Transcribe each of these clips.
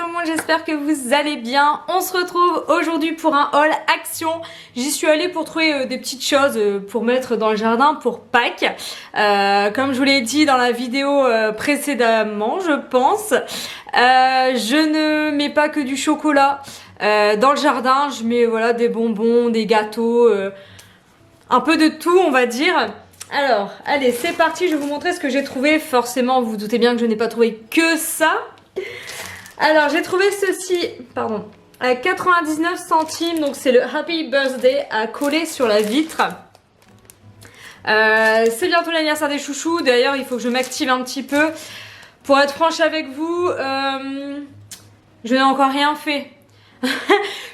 le monde, j'espère que vous allez bien. On se retrouve aujourd'hui pour un haul action. J'y suis allée pour trouver des petites choses pour mettre dans le jardin pour Pâques. Comme je vous l'ai dit dans la vidéo précédemment, je pense. Je ne mets pas que du chocolat dans le jardin. Je mets voilà, des bonbons, des gâteaux, un peu de tout on va dire. Alors, allez, c'est parti, je vais vous montrer ce que j'ai trouvé. Forcément, vous vous doutez bien que je n'ai pas trouvé que ça. Alors, j'ai trouvé ceci, pardon, à 99 centimes. Donc, c'est le Happy Birthday à coller sur la vitre. C'est bientôt l'anniversaire des chouchous. D'ailleurs, il faut que je m'active un petit peu. Pour être franche avec vous, je n'ai encore rien fait.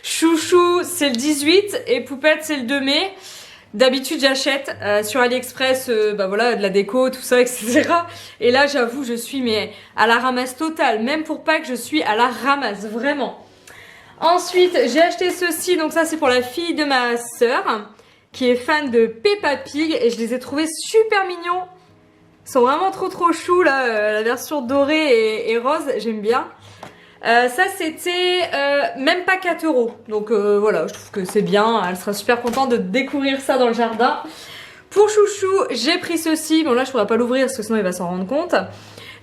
Chouchou, c'est le 18 et Poupette, c'est le 2 mai. D'habitude j'achète sur AliExpress bah voilà, de la déco, tout ça, etc. Et là j'avoue je suis mais à la ramasse totale. Même pour Pâques je suis à la ramasse, vraiment. Ensuite j'ai acheté ceci, donc ça c'est pour la fille de ma soeur qui est fan de Peppa Pig. Et je les ai trouvés super mignons. Ils sont vraiment trop choux là, la version dorée et rose, j'aime bien. Ça c'était même pas 4 €. Donc voilà, je trouve que c'est bien. Elle sera super contente de découvrir ça dans le jardin. Pour Chouchou, j'ai pris ceci. Bon là je pourrais pas l'ouvrir parce que sinon il va s'en rendre compte.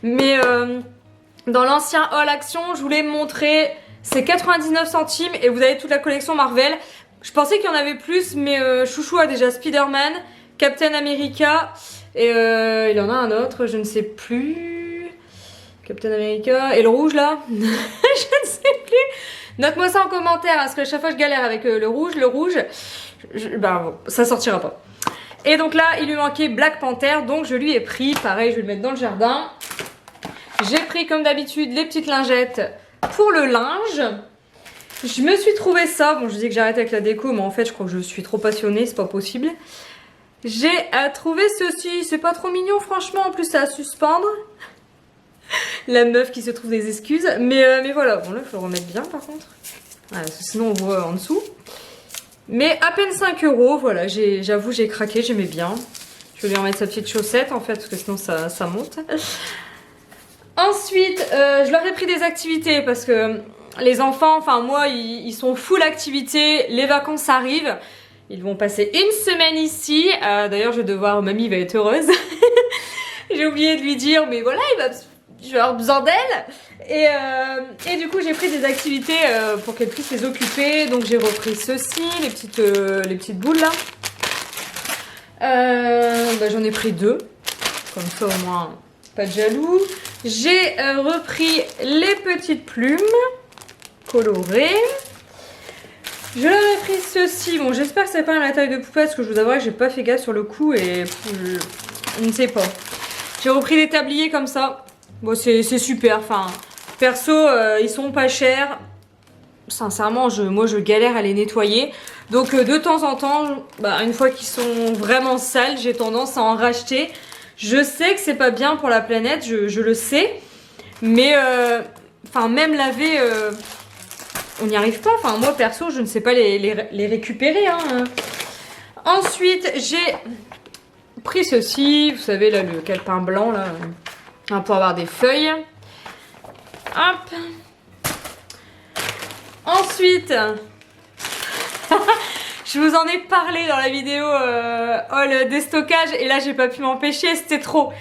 Mais dans l'ancien haul action, je voulais montrer. C'est 99 centimes et vous avez toute la collection Marvel. Je pensais qu'il y en avait plus, mais Chouchou a déjà Spider-Man, Captain America et il y en a un autre, je ne sais plus. Captain America et le rouge là. Je ne sais plus. Note-moi ça en commentaire parce que chaque fois je galère avec le rouge. Bah bon, ça sortira pas. Et donc là il lui manquait Black Panther, donc je lui ai pris. Pareil, je vais le mettre dans le jardin. J'ai pris comme d'habitude les petites lingettes pour le linge. Je me suis trouvé ça. Bon, je dis que j'arrête avec la déco, mais en fait je crois que je suis trop passionnée, c'est pas possible. J'ai trouvé ceci. C'est pas trop mignon franchement, en plus c'est à suspendre. La meuf qui se trouve des excuses. Mais voilà, bon là il faut le remettre bien par contre. Voilà, parce que sinon on voit en dessous. Mais à peine 5 €, voilà, j'avoue j'ai craqué, j'aimais bien. Je vais lui remettre sa petite chaussette en fait, parce que sinon ça monte. Ensuite, je leur ai pris des activités parce que les enfants, enfin moi, ils sont full activité. Les vacances arrivent. Ils vont passer une semaine ici. D'ailleurs je vais devoir, mamie va être heureuse. J'ai oublié de lui dire, mais voilà, je vais avoir besoin d'elle. Et du coup j'ai pris des activités pour qu'elle puisse les occuper. Donc j'ai repris ceci, les petites boules là. Bah, j'en ai pris 2. Comme ça au moins pas de jaloux. J'ai repris les petites plumes colorées. Je leur ai pris ceci. Bon, j'espère que c'est pas la taille de poupée parce que je vous avouerai que j'ai pas fait gaffe sur le coup et je ne sais pas. J'ai repris des tabliers comme ça. Bon, c'est super. Enfin, perso, ils sont pas chers. Sincèrement, moi je galère à les nettoyer. Donc de temps en temps, bah, une fois qu'ils sont vraiment sales, j'ai tendance à en racheter. Je sais que c'est pas bien pour la planète, je le sais. Mais enfin, même laver, on n'y arrive pas. Enfin, moi perso, je ne sais pas les récupérer. Hein. Ensuite, j'ai pris ceci. Vous savez, là, le calepin blanc, là, pour avoir des feuilles. Hop. Ensuite, je vous en ai parlé dans la vidéo haul déstockage et là j'ai pas pu m'empêcher, c'était trop.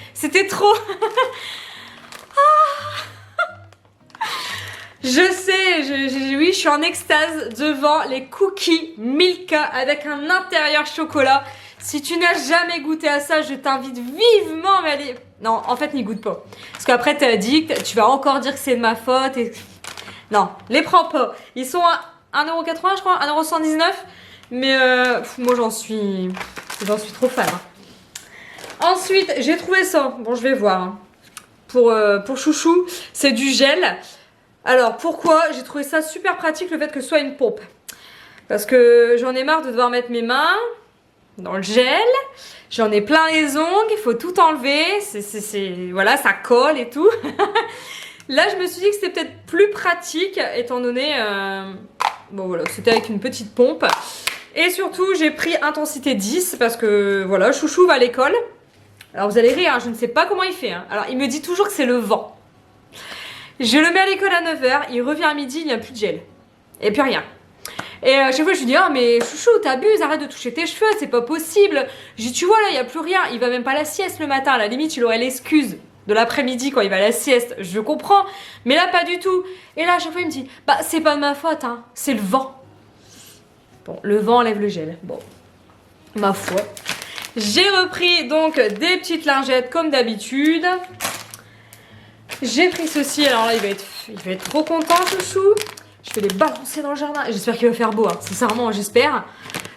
Je sais, oui, je suis en extase devant les cookies Milka avec un intérieur chocolat. Si tu n'as jamais goûté à ça, je t'invite vivement à aller... Non, en fait, n'y goûte pas. Parce qu'après, t'es addict, tu vas encore dire que c'est de ma faute. Et... Non, les prends pas. Ils sont à 1,80 € je crois, 1,79 €. Mais moi, j'en suis trop fan. Ensuite, j'ai trouvé ça. Bon, je vais voir. Hein. Pour Chouchou, c'est du gel. Alors, pourquoi? J'ai trouvé ça super pratique, le fait que ce soit une pompe. Parce que j'en ai marre de devoir mettre mes mains dans le gel. J'en ai plein les ongles, il faut tout enlever. Voilà, ça colle et tout. Là, je me suis dit que c'était peut-être plus pratique, étant donné... bon, voilà, c'était avec une petite pompe. Et surtout, j'ai pris intensité 10, parce que, voilà, Chouchou va à l'école. Alors, vous allez rire, hein, je ne sais pas comment il fait. Hein. Alors, il me dit toujours que c'est le vent. Je le mets à l'école à 9h, il revient à midi, il n'y a plus de gel. Et plus rien. Et à chaque fois je lui dis oh mais chouchou t'abuses, arrête de toucher tes cheveux, c'est pas possible. Je dis tu vois là il n'y a plus rien, il va même pas à la sieste le matin, à la limite il aurait l'excuse de l'après-midi quand il va à la sieste, je comprends. Mais là pas du tout. Et là à chaque fois il me dit bah c'est pas de ma faute hein, c'est le vent. Bon le vent enlève le gel, bon ma foi. J'ai repris donc des petites lingettes comme d'habitude. J'ai pris ceci, alors là il va être trop content chouchou. Je vais les balancer dans le jardin. J'espère qu'il va faire beau, hein. Sincèrement, j'espère.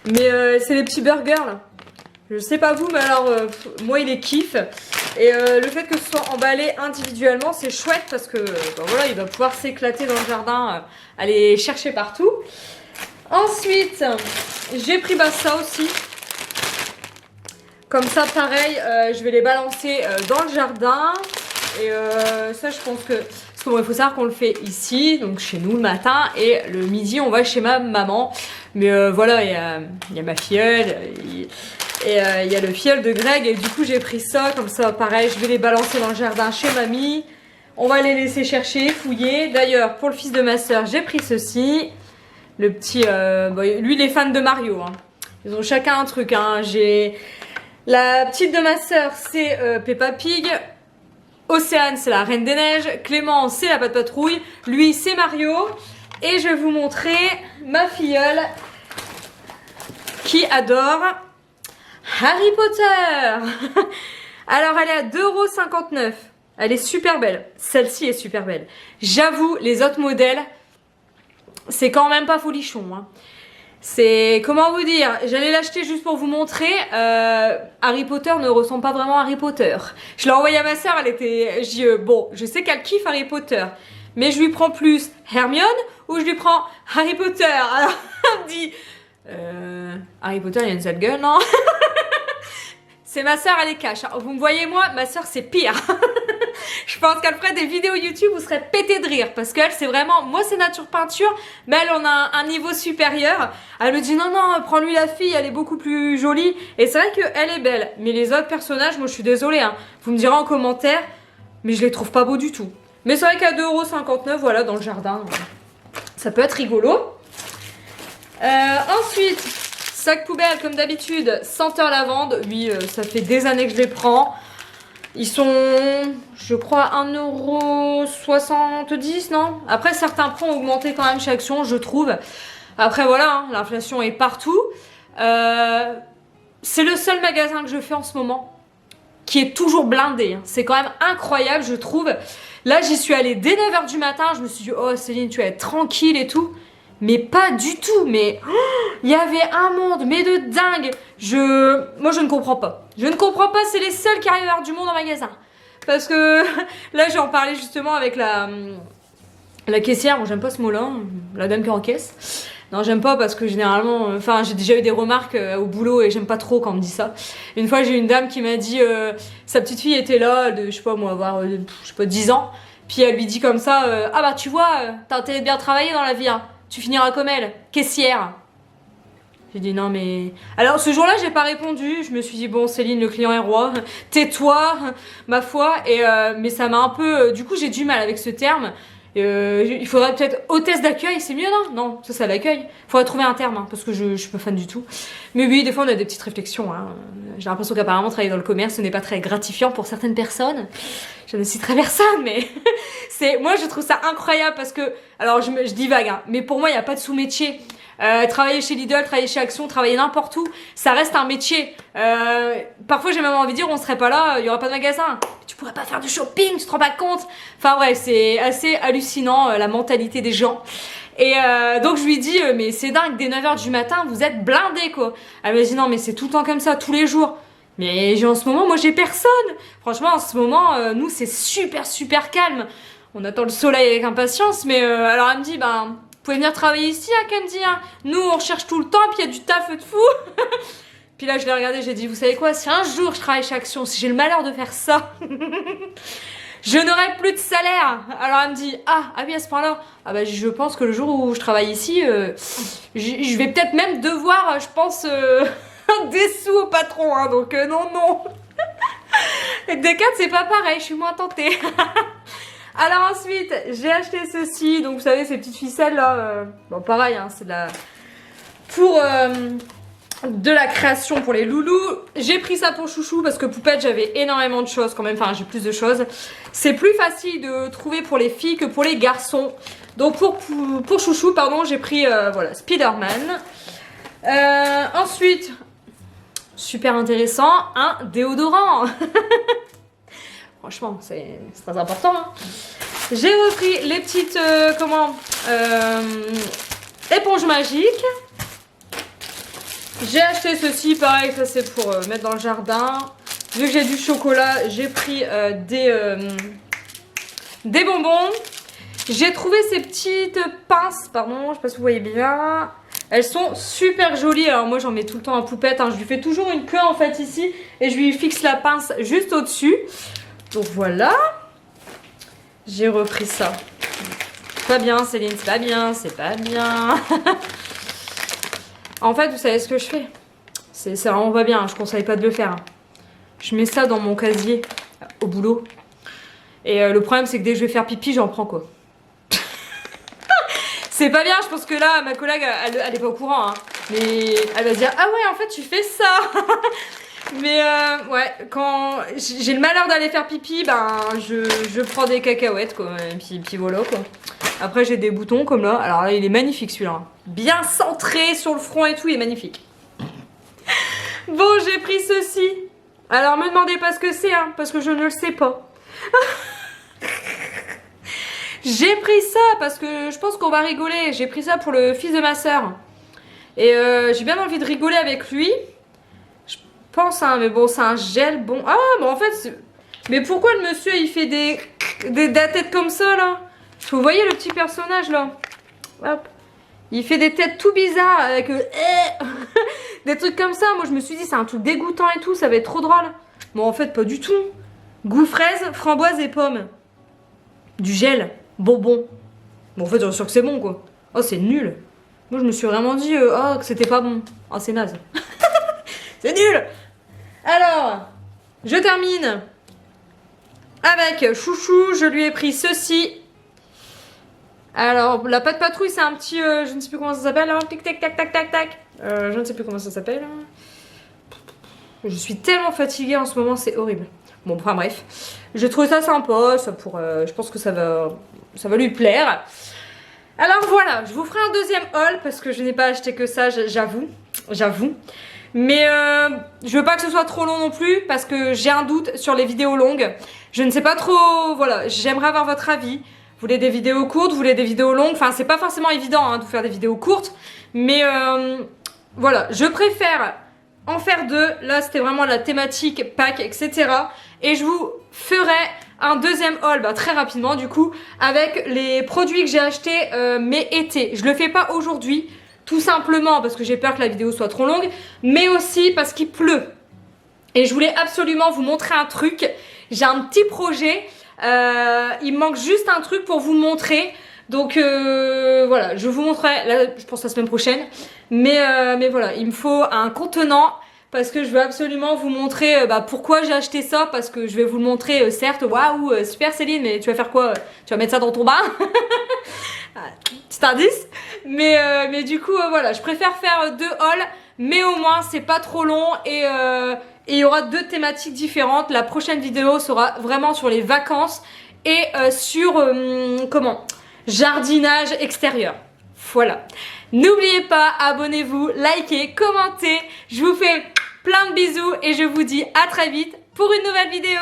Mais c'est les petits burgers, là. Je sais pas vous, mais alors, moi, il les kiffe. Et le fait que ce soit emballé individuellement, c'est chouette parce que, bah, voilà, il va pouvoir s'éclater dans le jardin, aller chercher partout. Ensuite, j'ai pris ça aussi. Comme ça, pareil, je vais les balancer dans le jardin. Et ça, je pense que... Parce que bon, il faut savoir qu'on le fait ici, donc chez nous le matin, et le midi on va chez ma maman. Mais voilà, il y a ma filleule, et il y a le filleul de Greg, et du coup j'ai pris ça, comme ça pareil, je vais les balancer dans le jardin chez mamie. On va les laisser chercher, fouiller. D'ailleurs, pour le fils de ma soeur, j'ai pris ceci. Le petit, lui il est fan de Mario, hein. Ils ont chacun un truc, hein. J'ai la petite de ma soeur, c'est Peppa Pig. Océane, c'est la Reine des Neiges. Clément, c'est la Patte Patrouille. Lui, c'est Mario. Et je vais vous montrer ma filleule qui adore Harry Potter. Alors, elle est à 2,59 €. Elle est super belle. Celle-ci est super belle. J'avoue, les autres modèles, c'est quand même pas folichon, hein. C'est, comment vous dire, j'allais l'acheter juste pour vous montrer, Harry Potter ne ressemble pas vraiment à Harry Potter. Je l'ai envoyé à ma soeur, elle était, bon, je sais qu'elle kiffe Harry Potter, mais je lui prends plus Hermione ou je lui prends Harry Potter. Alors, elle me dit, Harry Potter il a une sale gueule, non? C'est ma soeur, elle est cash. Vous me voyez moi, ma soeur c'est pire. Je pense qu'elle ferait des vidéos YouTube, vous serez pété de rire. Parce qu'elle c'est vraiment, moi c'est nature peinture, mais elle on a un niveau supérieur. Elle me dit non, prends-lui la fille, elle est beaucoup plus jolie. Et c'est vrai qu'elle est belle. Mais les autres personnages, moi je suis désolée, hein. Vous me direz en commentaire, mais je les trouve pas beaux du tout. Mais c'est vrai qu'à 2,59 €, voilà, dans le jardin, ça peut être rigolo. Ensuite, sac poubelle comme d'habitude, senteur lavande. Oui, ça fait des années que je les prends. Ils sont, je crois, 1,70 €, non? Après, certains prix ont augmenté quand même chez Action, je trouve. Après, voilà, hein, l'inflation est partout. C'est le seul magasin que je fais en ce moment qui est toujours blindé. Hein. C'est quand même incroyable, je trouve. Là, j'y suis allée dès 9 h du matin. Je me suis dit, oh Céline, tu vas être tranquille et tout. Mais pas du tout, mais il y avait un monde, mais de dingue. Moi je ne comprends pas. Je ne comprends pas, c'est les seuls qui arrivent à avoir du monde en magasin. Parce que là j'en parlais justement avec la caissière. Bon, j'aime pas ce mot-là, la dame qui encaisse. Non, j'aime pas parce que généralement, enfin j'ai déjà eu des remarques au boulot et j'aime pas trop quand on me dit ça. Une fois j'ai eu une dame qui m'a dit, sa petite fille était là, de, je sais pas moi, avoir, je sais pas, 10 ans. Puis elle lui dit comme ça, ah bah tu vois, t'as intérêt de bien travailler dans la vie, hein. Tu finiras comme elle, caissière. J'ai dit non mais... Alors ce jour-là j'ai pas répondu, je me suis dit bon Céline le client est roi, tais-toi, ma foi. Et mais ça m'a un peu... Du coup j'ai du mal avec ce terme. Il faudrait peut-être hôtesse d'accueil, c'est mieux non? Non, ça c'est l'accueil. Il faudrait trouver un terme hein, parce que je suis pas fan du tout. Mais oui, des fois on a des petites réflexions. Hein. J'ai l'impression qu'apparemment travailler dans le commerce ce n'est pas très gratifiant pour certaines personnes. Je ne citerai personne, mais moi je trouve ça incroyable parce que, alors je divague, hein, mais pour moi il n'y a pas de sous-métier. Travailler chez Lidl, travailler chez Action, travailler n'importe où, ça reste un métier. Parfois j'ai même envie de dire on serait pas là, il y aurait pas de magasin. Tu pourrais pas faire du shopping, tu te rends pas compte. Enfin bref, c'est assez hallucinant la mentalité des gens. Et donc je lui dis mais c'est dingue, dès 9 h du matin vous êtes blindés quoi. Elle me dit non mais c'est tout le temps comme ça, tous les jours. Mais en ce moment moi j'ai personne. Franchement en ce moment nous c'est super calme. On attend le soleil avec impatience mais alors elle me dit ben... Vous pouvez venir travailler ici, hein, qu'elle me dit. Hein. Nous, on recherche tout le temps, puis il y a du taf de fou. Puis là, je l'ai regardé, j'ai dit, vous savez quoi, si un jour je travaille chez Action, si j'ai le malheur de faire ça, je n'aurai plus de salaire. Alors elle me dit, ah oui, à ce point-là, ah bah, je pense que le jour où je travaille ici, je vais peut-être même devoir, je pense, des sous au patron. Hein, donc non. Et des 4, c'est pas pareil, je suis moins tentée. Alors ensuite, j'ai acheté ceci. Donc vous savez, ces petites ficelles là. Bon, pareil, hein, c'est de la... Pour de la création pour les loulous. J'ai pris ça pour Chouchou parce que Poupette, j'avais énormément de choses quand même. Enfin, j'ai plus de choses. C'est plus facile de trouver pour les filles que pour les garçons. Donc pour Chouchou, pardon, j'ai pris voilà, Spider-Man. Ensuite, super intéressant, un déodorant. Franchement, c'est très important. Hein. J'ai repris les petites éponges magiques. J'ai acheté ceci, pareil, ça c'est pour mettre dans le jardin. Vu que j'ai du chocolat, j'ai pris des bonbons. J'ai trouvé ces petites pinces, pardon, je sais pas si vous voyez bien. Elles sont super jolies. Alors moi j'en mets tout le temps à Poupette, hein. Je lui fais toujours une queue en fait ici. Et je lui fixe la pince juste au-dessus. Donc voilà. J'ai repris ça. C'est pas bien Céline, c'est pas bien, c'est pas bien. En fait vous savez ce que je fais. C'est vraiment pas bien, je conseille pas de le faire. Je mets ça dans mon casier au boulot. Et le problème c'est que dès que je vais faire pipi j'en prends quoi. C'est pas bien, je pense que là, ma collègue, elle est pas au courant, hein. Mais elle va dire, ah ouais, en fait, tu fais ça. Mais ouais, quand j'ai le malheur d'aller faire pipi, ben, je prends des cacahuètes, quoi. Et puis voilà, quoi. Après, j'ai des boutons, comme là. Alors là, il est magnifique, celui-là. Bien centré sur le front et tout, il est magnifique. Bon, j'ai pris ceci. Alors, me demandez pas ce que c'est, hein, parce que je ne le sais pas. J'ai pris ça parce que je pense qu'on va rigoler. J'ai pris ça pour le fils de ma soeur. Et j'ai bien envie de rigoler avec lui. Je pense, hein, mais bon, c'est un gel bon. Ah, mais en fait, mais pourquoi le monsieur il fait de la tête comme ça là? Vous voyez le petit personnage là? Hop. Il fait des têtes tout bizarres avec des trucs comme ça. Moi je me suis dit c'est un truc dégoûtant et tout, ça va être trop drôle. Bon en fait pas du tout. Goût fraise, framboise et pomme. Du gel. Bonbon. Bon en fait j'en suis sûr que c'est bon quoi. Oh c'est nul. Moi je me suis vraiment dit oh que c'était pas bon. Oh c'est naze. C'est nul. Alors je termine avec Chouchou. Je lui ai pris ceci. Alors la pâte patrouille c'est un petit je ne sais plus comment ça s'appelle. Tic tac tac tac tac tac. Je ne sais plus comment ça s'appelle. Je suis tellement fatiguée en ce moment, c'est horrible. Bon enfin bref. J'ai trouvé ça sympa, ça pour, je pense que ça va lui plaire. Alors voilà, je vous ferai un deuxième haul parce que je n'ai pas acheté que ça, j'avoue. Mais je veux pas que ce soit trop long non plus parce que j'ai un doute sur les vidéos longues. Je ne sais pas trop, voilà, j'aimerais avoir votre avis. Vous voulez des vidéos courtes, vous voulez des vidéos longues. Enfin, c'est pas forcément évident hein, de vous faire des vidéos courtes. Mais voilà, je préfère en faire deux. Là, c'était vraiment la thématique Pâques, etc. Et je vous ferai un deuxième haul très rapidement du coup avec les produits que j'ai achetés mais été. Je le fais pas aujourd'hui tout simplement parce que j'ai peur que la vidéo soit trop longue mais aussi parce qu'il pleut. Et je voulais absolument vous montrer un truc. J'ai un petit projet. Il me manque juste un truc pour vous montrer. Donc voilà, je vous montrerai là, je pense la semaine prochaine. Mais voilà, il me faut un contenant. Parce que je veux absolument vous montrer pourquoi j'ai acheté ça. Parce que je vais vous le montrer, certes, waouh, super Céline, mais tu vas faire quoi? Tu vas mettre ça dans ton bain? Petit indice. Mais du coup, voilà, je préfère faire deux hauls. Mais au moins, c'est pas trop long. Et il y aura deux thématiques différentes. La prochaine vidéo sera vraiment sur les vacances. Et sur, jardinage extérieur. Voilà. N'oubliez pas, abonnez-vous, likez, commentez. Je vous fais plein de bisous et je vous dis à très vite pour une nouvelle vidéo.